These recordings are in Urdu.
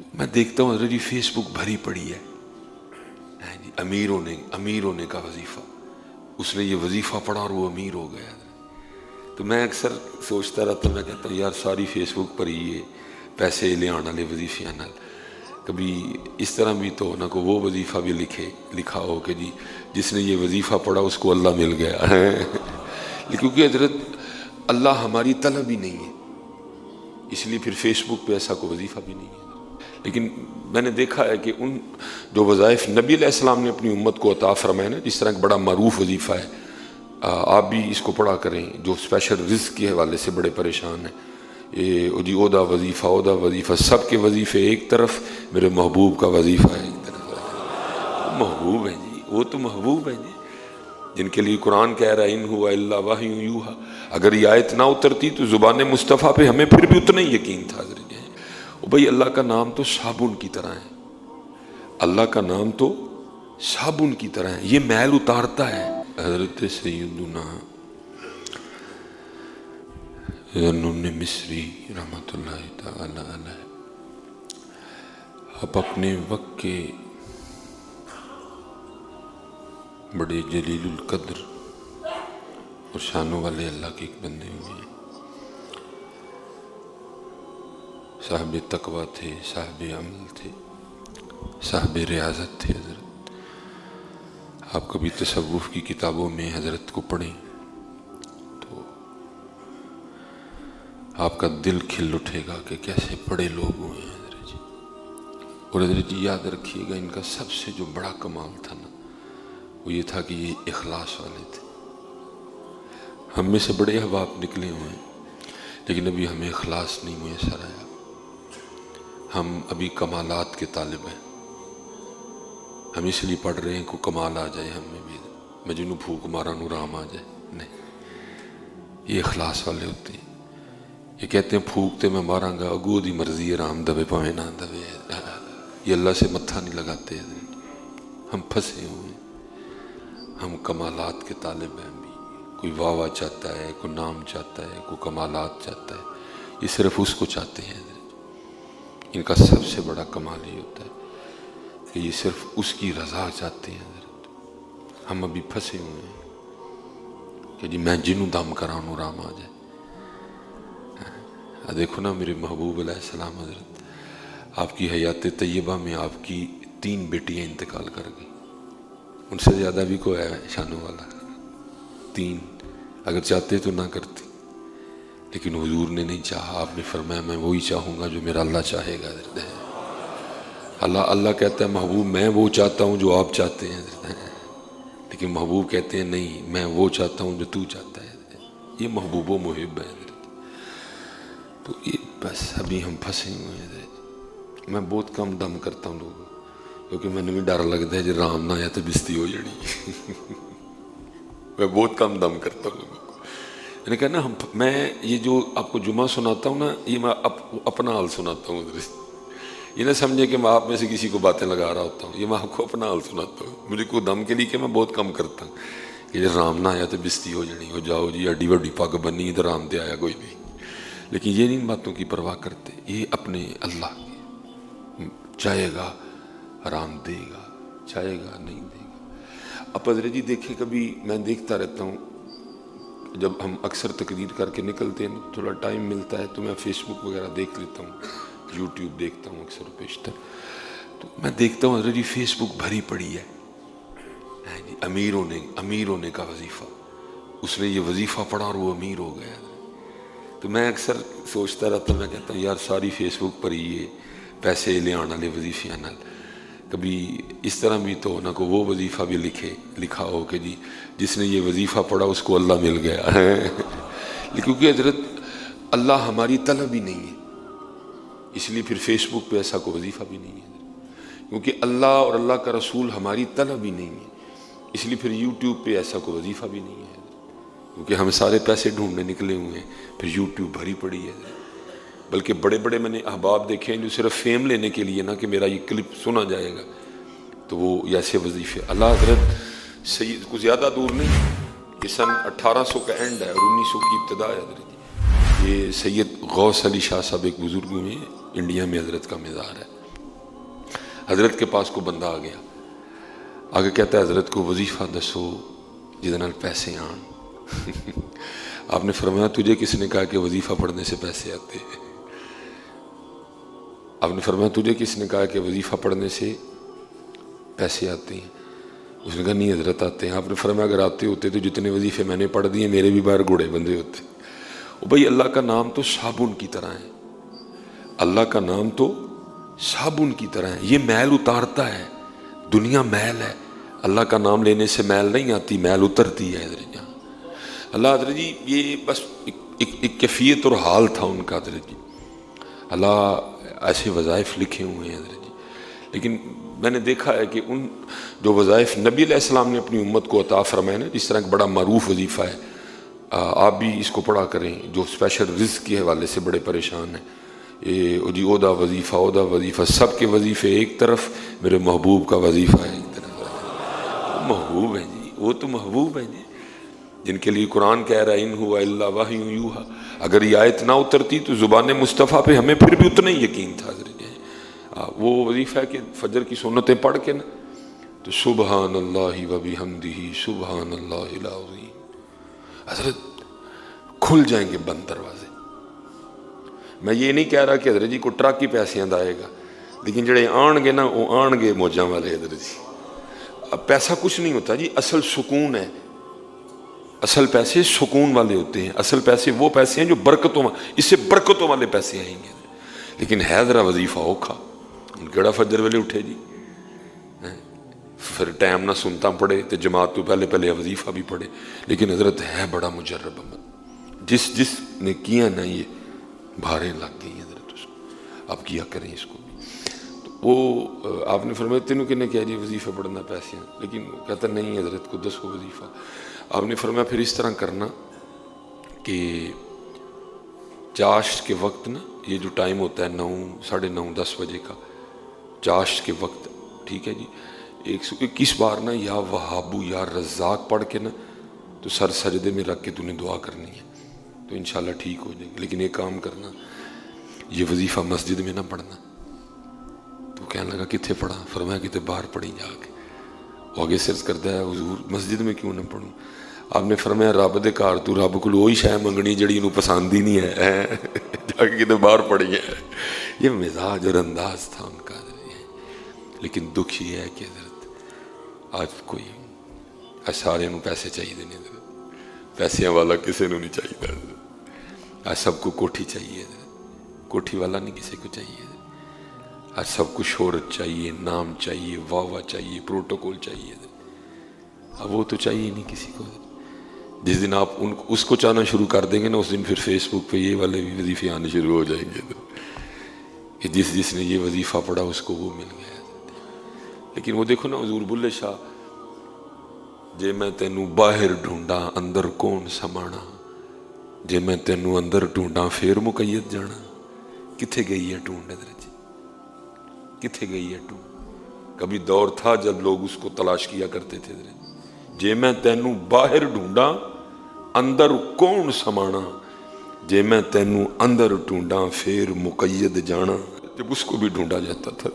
تو میں دیکھتا ہوں حضرت جی فیس بک بھری پڑی ہے جی امیر ہونے کا وظیفہ، اس نے یہ وظیفہ پڑھا اور وہ امیر ہو گیا۔ تو میں اکثر سوچتا رہتا ہوں، میں کہتا ہوں یار ساری فیس بک پر ہی پیسے لے آنے والے وظیفے نال کبھی اس طرح بھی تو نہ کو وہ وظیفہ بھی لکھا ہو کہ جی جس نے یہ وظیفہ پڑھا اس کو اللہ مل گیا کیونکہ حضرت اللہ ہماری طلب ہی نہیں ہے، اس لیے پھر فیس بک پہ ایسا کوئی وظیفہ بھی نہیں ہے۔ لیکن میں نے دیکھا ہے کہ ان جو وظائف نبی علیہ السلام نے اپنی امت کو عطا فرمائے نا، جس طرح ایک بڑا معروف وظیفہ ہے، آپ بھی اس کو پڑھا کریں جو اسپیشل رزق کے حوالے سے بڑے پریشان ہیں، یہ جی اودا وظیفہ سب کے وظیفے ایک طرف، میرے محبوب کا وظیفہ ایک طرف۔ محبوب ہیں جی، وہ تو محبوب ہیں جی جن کے لیے قرآن کہہ رہا ہے ان ہوا الا وحی یوحی۔ اگر یہ آیت نہ اترتی تو زبان مصطفیٰ پہ ہمیں پھر بھی اتنا ہی یقین تھا حضرت جی۔ بھائی اللہ کا نام تو صابن کی طرح ہے، اللہ کا نام تو صابن کی طرح ہے، یہ میل اتارتا ہے۔ حضرت سیدنا ذوالنون مصری رحمۃ اللہ تعالی علیہ آپ اپنے وقت کے بڑے جلیل القدر اور شانوں والے اللہ کے ایک بندے ہوئے ہیں، صاحب تقویٰ تھے، صاحب عمل تھے، صاحب ریاضت تھے حضرت۔ آپ کبھی تصوف کی کتابوں میں حضرت کو پڑھیں تو آپ کا دل کھل اٹھے گا کہ کیسے بڑے لوگ ہوئے ہیں حضرت جی۔ اور حضرت جی یاد رکھیے گا ان کا سب سے جو بڑا کمال تھا نا، وہ یہ تھا کہ یہ اخلاص والے تھے۔ ہم میں سے بڑے احباب نکلے ہوئے ہیں لیکن ابھی ہمیں اخلاص نہیں میسر آیا، ہم ابھی کمالات کے طالب ہیں، ہم اس لیے پڑھ رہے ہیں کہ کمال آ جائے ہم میں بھی، میں جنوں پھوک مارا نو رام آ جائے، نہیں، یہ اخلاص والے ہوتے ہیں۔ یہ کہتے ہیں پھوکتے میں ماراں گا اگو دی مرضی ہے، رام دوے پاویں نہ دوے، یہ اللہ سے متھا نہیں لگاتے ہیں۔ ہم پھنسے ہوئے ہیں، ہم کمالات کے طالب ہیں بھی، کوئی واہ واہ چاہتا ہے، کوئی نام چاہتا ہے، کوئی کمالات چاہتا ہے، یہ صرف اس کو چاہتے ہیں۔ ان کا سب سے بڑا کمال یہ ہوتا ہے کہ یہ صرف اس کی رضا چاہتے ہیں حضرت۔ ہم ابھی پھنسے ہوئے ہیں کہ جی میں جنوں دم کرانوں رام آ جائے۔ دیکھو نا میرے محبوب علیہ السلام حضرت، آپ کی حیات طیبہ میں آپ کی 3 بیٹیاں انتقال کر گئی، ان سے زیادہ بھی کوئی ہے شانوں والا؟ 3، اگر چاہتے تو نہ کرتی، لیکن حضور نے نہیں چاہا، آپ نے فرمایا میں وہی چاہوں گا جو میرا اللہ چاہے گا حضرت۔ اللہ کہتا ہے محبوب میں وہ چاہتا ہوں جو آپ چاہتے ہیں حضرت، لیکن محبوب کہتے ہیں نہیں میں وہ چاہتا ہوں جو تو چاہتا ہے۔ یہ محبوب و محب ہے حضرت۔ تو یہ بس ابھی ہم پھنسے ہوئے ہیں۔ میں بہت کم دم کرتا ہوں لوگوں، کیونکہ میں نے بھی ڈر لگتا ہے جی رام نہ آیا تو بستی ہو جانی۔ میں بہت کم دم کرتا ہوں لوگوں کو۔ میں نے کہا نا میں یہ جو آپ کو جمعہ سناتا ہوں نا، یہ میں اپنا حال سناتا ہوں حضرت۔ یہ نہ سمجھے کہ میں آپ میں سے کسی کو باتیں لگا رہا ہوتا ہوں، یہ میں آپ کو اپنا حال سناتا ہوں۔ مجھے کوئی دم کے لیے کہ میں بہت کم کرتا ہوں کہ جی رام نہ آیا تو بستی ہو جانی، ہو جاؤ جی اڈی وڈی پگ بنی تو رام تے آیا کوئی نہیں۔ لیکن یہ نہیں باتوں کی پرواہ کرتے، یہ اپنے اللہ کی، چاہے گا آرام دے گا، چاہے گا نہیں دے گا۔ اب حضرت جی دیکھیں کبھی میں دیکھتا رہتا ہوں جب ہم اکثر تقریر کر کے نکلتے ہیں تھوڑا ٹائم ملتا ہے تو میں فیس بک وغیرہ دیکھ لیتا ہوں، یوٹیوب دیکھتا ہوں اکثر و بیشتر، تو میں دیکھتا ہوں حضرت جی فیس بک بھری پڑی ہے جی امیر ہونے کا وظیفہ، اس نے یہ وظیفہ پڑھا اور وہ امیر ہو گیا۔ تو میں اکثر سوچتا رہتا ہوں، میں کہتا ہوں یار ساری فیس بک پر ہی پیسے لے آنے والے وظیفے نال کبھی اس طرح بھی تو نہ کو وہ وظیفہ بھی لکھا ہو کہ جی جس نے یہ وظیفہ پڑھا اس کو اللہ مل گیا کیونکہ حضرت اللہ ہماری طلب ہی نہیں ہے، اس لیے پھر فیس بک پہ ایسا کوئی وظیفہ بھی نہیں ہے، کیونکہ اللہ اور اللہ کا رسول ہماری طلب ہی نہیں ہے، اس لیے پھر یوٹیوب پہ ایسا کوئی وظیفہ بھی نہیں ہے، کیونکہ ہم سارے پیسے ڈھونڈنے نکلے ہوئے ہیں، پھر یوٹیوب بھری پڑی ہے۔ بلکہ بڑے بڑے میں نے احباب دیکھے ہیں جو صرف فیم لینے کے لیے نا کہ میرا یہ کلپ سنا جائے گا تو وہ ایسے وظیفے۔ اللہ حضرت سید کو زیادہ دور نہیں، یہ سن 1800 کا اینڈ ہے اور 1900 کی ابتدا ہے حضرت۔ یہ سید غوث علی شاہ صاحب ایک بزرگ ہوئے ہیں، انڈیا میں حضرت کا مزار ہے، حضرت کے پاس کو بندہ آ گیا, آگے کہتا ہے حضرت کو وظیفہ دسو جہدے نال پیسے آن. آپ نے فرمایا تجھے کس نے کہا کہ وظیفہ پڑھنے سے پیسے آتے ہیں؟ آپ نے فرمایا تجھے کس نے کہا کہ وظیفہ پڑھنے سے پیسے آتے ہیں؟ اس نے کہا نہیں حضرت آتے ہیں. آپ نے فرمایا اگر آتے ہوتے تو جتنے وظیفے میں نے پڑھ دیے میرے بھی باہر گھوڑے بندے ہوتے. بھائی اللہ کا نام تو صابن کی طرح ہے, اللہ کا نام تو صابن کی طرح ہے, یہ میل اتارتا ہے. دنیا میل ہے, اللہ کا نام لینے سے میل نہیں آتی, میل اترتی ہے. حضرت جان اللہ حضرت جی یہ بس ایک کیفیت اور حال تھا ان کا. حضرت جی اللہ ایسے وظائف لکھے ہوئے ہیں حضرت جی, لیکن میں نے دیکھا ہے کہ ان جو وظائف نبی علیہ السلام نے اپنی امت کو عطا فرمائے نا, جس طرح ایک بڑا معروف وظیفہ ہے, آپ بھی اس کو پڑھا کریں جو اسپیشل رزق کے حوالے سے بڑے پریشان ہیں. یہ جی اودا وظیفہ سب کے وظیفے ایک طرف, میرے محبوب کا وظیفہ ہے ایک طرف. محبوب ہیں جی, وہ تو محبوب ہیں جی جن کے لیے قرآن کہہ رہا ہے ان ہوا الا وحی یوحی. اگر یہ آیت نہ اترتی تو زبان مصطفیٰ پہ ہمیں پھر بھی اتنا ہی یقین تھا. حضرت وہ وظیفہ ہے کہ فجر کی سنتیں پڑھ کے نا تو سبحان اللہ و بحمدہ سبحان اللہ العظیم, حضرت کھل جائیں گے بند دروازے. میں یہ نہیں کہہ رہا کہ حضرت جی کو ٹرک ہی پیسے آئے گا, لیکن جڑے آن گے نا وہ آن گے موجاں والے. حضرت جی اب پیسہ کچھ نہیں ہوتا جی, اصل سکون ہے. اصل پیسے سکون والے ہوتے ہیں, اصل پیسے وہ پیسے ہیں جو برکتوں, اس سے برکتوں والے پیسے آئیں گے. لیکن ہے ذرا وظیفہ اوکھا, کیڑا فجر ویلے اٹھے جی, پھر ٹائم نہ سنتا پڑے تو جماعت تو پہلے وظیفہ بھی پڑھے. لیکن حضرت ہے بڑا مجرب عمل, جس نے کیا نا یہ بھاریں لگ گئی حضرت اس کو, آپ کیا کریں اس کو بھی. تو وہ آپ نے فرمایا تینوں کنے کہہ جی وظیفہ پڑھنا پیسے ہیں, لیکن کہتا نہیں حضرت کو 10 وظیفہ. آپ نے فرمایا پھر اس طرح کرنا کہ چاشت کے وقت نا, یہ جو ٹائم ہوتا ہے 9 ساڑھے 9 10 بجے کا چاشت کے وقت, ٹھیک ہے جی, 121 بار نا یا وہابو یا رزاق پڑھ کے نا تو سر سجدے میں رکھ کے تو نے دعا کرنی ہے, تو انشاءاللہ ٹھیک ہو جائے گی. لیکن ایک کام کرنا, یہ وظیفہ مسجد میں نہ پڑھنا. تو کہنے لگا کتنے پڑھا؟ فرمایا کتنے باہر پڑھی جا کے. وہ آگے سرچ کرتا ہے حضور مسجد میں کیوں نہ پڑھوں؟ آپ نے فرمایا رب دے گھر تو رب کو وہی شے منگنی جڑی انہوں پسند ہی نہیں ہے, جا کے کتنے باہر پڑھی ہے. یہ مزاج اور انداز تھا ان کا. لیکن دکھ یہ ہے کہ حضرت آج کوئی سارے پیسے چاہیے نہیں, پیسیاں والا کسی نے نہیں چاہیے. آج سب کو کوٹھی چاہیے, کوٹھی والا نہیں کسی کو چاہیے. آج سب کو شہرت چاہیے, نام چاہیے, واہ چاہیے, پروٹوکول چاہیے. اب وہ تو چاہیے نہیں کسی کو. جس دن آپ اس کو چاہنا شروع کر دیں گے نا, اس دن پھر فیس بک پہ یہ والے بھی وظیفے آنے شروع ہو جائیں گے کہ جس نے یہ وظیفہ پڑھا اس کو وہ مل گیا. لیکن وہ دیکھو نا حضور بلے شاہ, جے میں تینوں باہر ڈھونڈا اندر کون سمانا, جے میں تینوں اندر ڈھونڈا پھر مقید جانا. کتھے گئی ہے ڈھونڈ حضرت جی, کتھے گئی ہے ڈھونڈ؟ کبھی دور تھا جب لوگ اس کو تلاش کیا کرتے تھے. جے میں تینوں باہر ڈھونڈا اندر کون سمانا, جے میں تینوں اندر ڈھونڈا پھر مقید جانا. جب اس کو بھی ڈھونڈا جاتا تھا,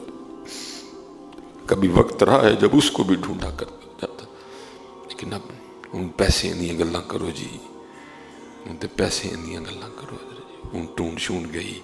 کبھی وقت رہا ہے جب اس کو بھی ڈھونڈا کر جاتا. لیکن اب ان پیسے اندیاں گلاں کرو جی, ان تے پیسے اندیاں گلاں کرو, ان ٹونڈ شونڈ گئی.